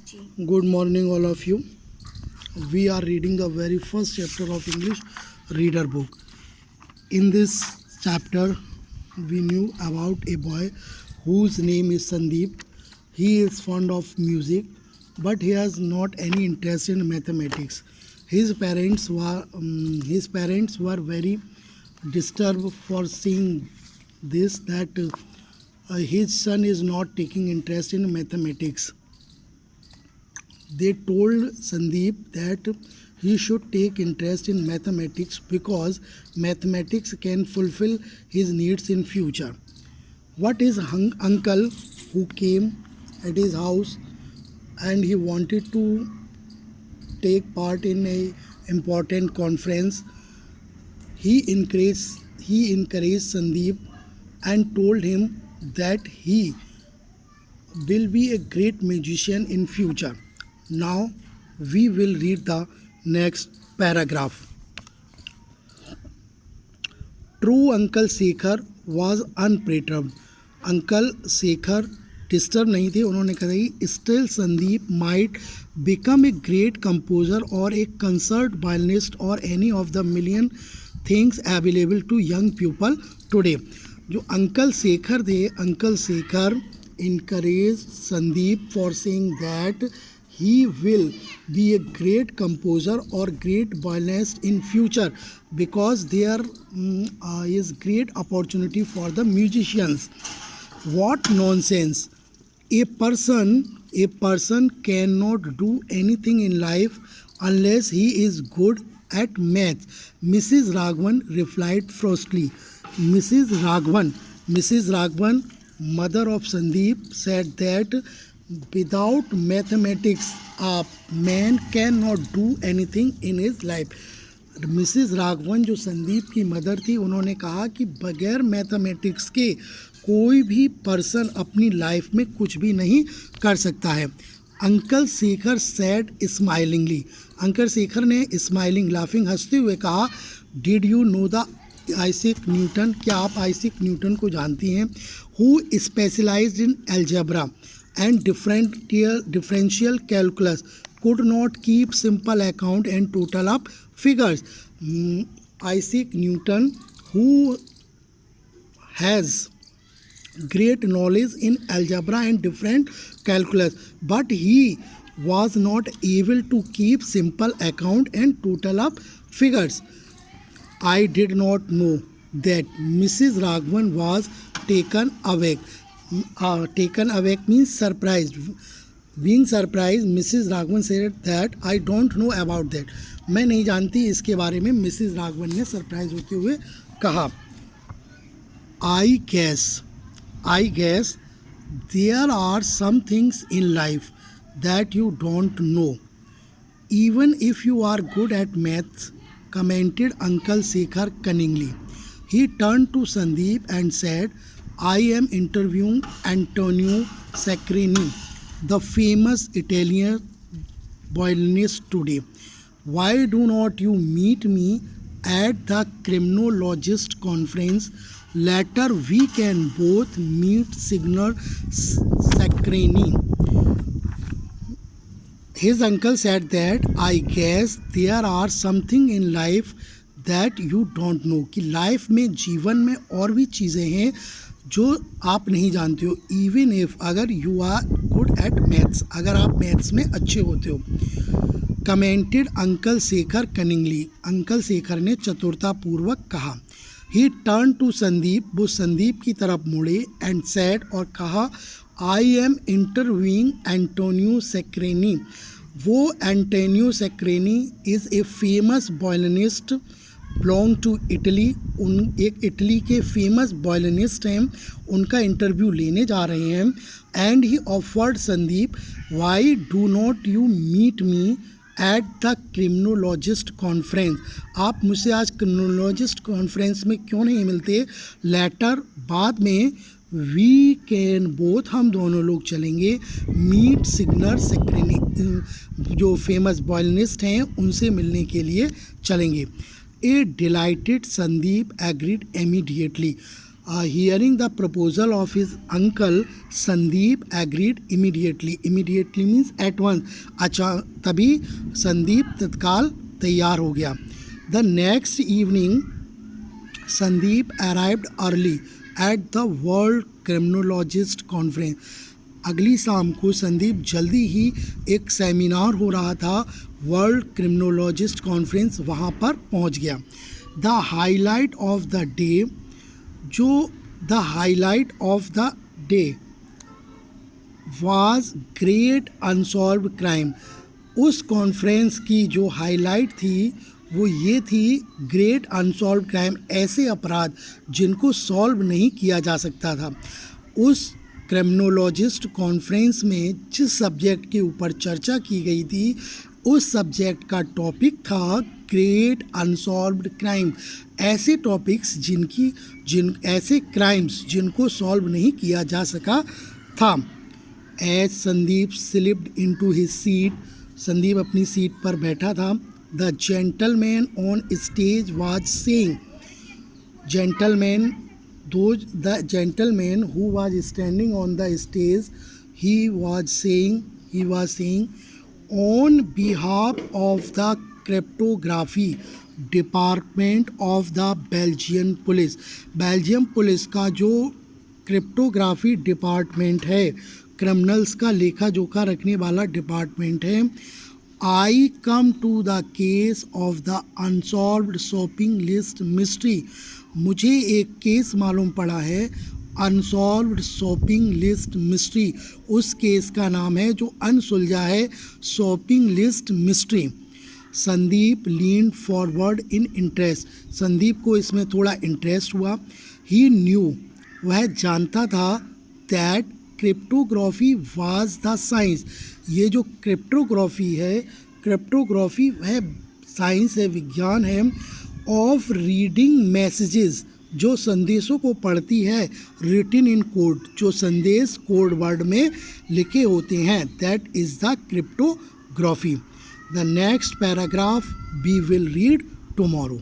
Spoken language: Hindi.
Good morning, all of you. We are reading the very first chapter of English Reader book. In this chapter, we knew about a boy whose name is Sandeep. He is fond of music, but he has not any interest in mathematics. His parents were very disturbed for seeing this that his son is not taking interest in mathematics. They told Sandeep that he should take interest in mathematics because mathematics can fulfill his needs in future. What his uncle who came at his house and he wanted to take part in a important conference, he encouraged Sandeep and told him that he will be a great magician in future. Now we will read the next paragraph. True Uncle Shekhar was unperturbed. Uncle Shekhar disturb नहीं थे. उन्होंने कहा कि still Sandeep might become a great composer और ए कंसर्ट वायलिनिस्ट और any of the million things available to young people today. जो अंकल शेखर थे, uncle Shekhar encouraged Sandeep for saying that he will be a great composer or great violinist in future because there is great opportunity for the musicians. What nonsense! A person cannot do anything in life unless he is good at math. Mrs. Raghavan replied frostily. Mrs. Raghavan, mother of Sandeep, said that without mathematics a man cannot do anything in his life. Mrs Raghavan जो संदीप की मदर थी, उन्होंने कहा कि बगैर मैथमेटिक्स के कोई भी पर्सन अपनी लाइफ में कुछ भी नहीं कर सकता है. Uncle Shekhar said smilingly. Uncle Shekhar ने स्माइलिंग लाफिंग हंसते हुए कहा, did you know the Isaac Newton? क्या आप आइजैक न्यूटन को जानती हैं? Who specialised in algebra and differential calculus, could not keep simple account and total up figures. Isaac Newton, who has great knowledge in algebra and different calculus, but he was not able to keep simple account and total up figures. I did not know that. Mrs. Raghavan was taken aback. Taken aback means surprised. Being surprised, Mrs. Raghavan said that I don't know about that. मैं नहीं जानती इसके बारे में. मिसिज राघवन ने सरप्राइज होते हुए कहा, I guess there are some things in life that you don't know, even if you are good at maths, commented Uncle Shekhar cunningly. He turned to Sandeep and said, I am interviewing Antonio Sacchini, the famous Italian violinist, today. Why do not you meet me at the criminologist conference? Later we can both meet Signor Sacchini. His uncle said that I guess there are something in life that you don't know. कि लाइफ में, जीवन में और भी चीज़ें हैं जो आप नहीं जानते हो. इवन इफ, अगर you are good at maths, अगर आप मैथ्स में अच्छे होते हो. Commented uncle Shekhar cunningly. Uncle Shekhar ने चतुरतापूर्वक कहा. He turn to Sandeep. वो संदीप की तरफ मुड़े एंड सेड, और कहा, I am interviewing Antonio Secreni. वो Antonio Secreni is a famous violinist belong to Italy. एक इटली के फेमस वायलिनिस्ट हैं, उनका इंटरव्यू लेने जा रहे हैं. And he offered Sandeep, why do not you meet me at the criminologist conference. आप मुझसे आज क्रिमिनोलॉजिस्ट कॉन्फ्रेंस में क्यों नहीं मिलते? लेटर, बाद में, वी कैन बोथ, हम दोनों लोग चलेंगे, मीट सिग्नर सेक्रेनी, जो फेमस वायलिनिस्ट हैं उनसे मिलने के लिए चलेंगे. A delighted Sandeep agreed immediately. Hearing the proposal of his uncle, Sandeep agreed immediately. Immediately means at once. तभी संदीप तत्काल तैयार हो गया. The next evening, Sandeep arrived early at the World Criminologist Conference. अगली शाम को संदीप जल्दी ही एक सेमिनार हो रहा था वर्ल्ड क्रिमिनोलॉजिस्ट कॉन्फ्रेंस, वहाँ पर पहुँच गया. The highlight of the day was great unsolved crime. उस कॉन्फ्रेंस की जो हाईलाइट थी वो ये थी, ग्रेट अनसॉल्व्ड क्राइम, ऐसे अपराध जिनको सॉल्व नहीं किया जा सकता था. उस क्रिमिनोलॉजिस्ट कॉन्फ्रेंस में जिस सब्जेक्ट के ऊपर चर्चा की गई थी उस सब्जेक्ट का टॉपिक था ग्रेट अनसॉल्व्ड क्राइम. ऐसे टॉपिक्स ऐसे क्राइम्स जिनको सॉल्व नहीं किया जा सका था. As Sandeep slipped into his seat, Sandeep अपनी सीट पर बैठा था. The gentleman on stage was saying, the gentleman who was standing on the stage, he was saying on behalf of the cryptography department of the Belgian police. Belgium police का जो क्रिप्टोग्राफी डिपार्टमेंट है, क्रिमिनल्स का लेखा जोखा रखने वाला डिपार्टमेंट है, I come to the case of the unsolved shopping list mystery. मुझे एक केस मालूम पड़ा है, अनसॉल्व्ड शॉपिंग लिस्ट मिस्ट्री. उस केस का नाम है जो अनसुलझा है, shopping list mystery. Sandeep lean forward in interest. संदीप को इसमें थोड़ा इंटरेस्ट हुआ. ही न्यू, वह जानता था, that cryptography was the science. ये जो क्रिप्टोग्राफी वह साइंस है, विज्ञान है, ऑफ रीडिंग मैसेजेस, जो संदेशों को पढ़ती है, रिटन इन कोड, जो संदेश कोड वर्ड में लिखे होते हैं, that is the cryptography. The next paragraph we will read tomorrow.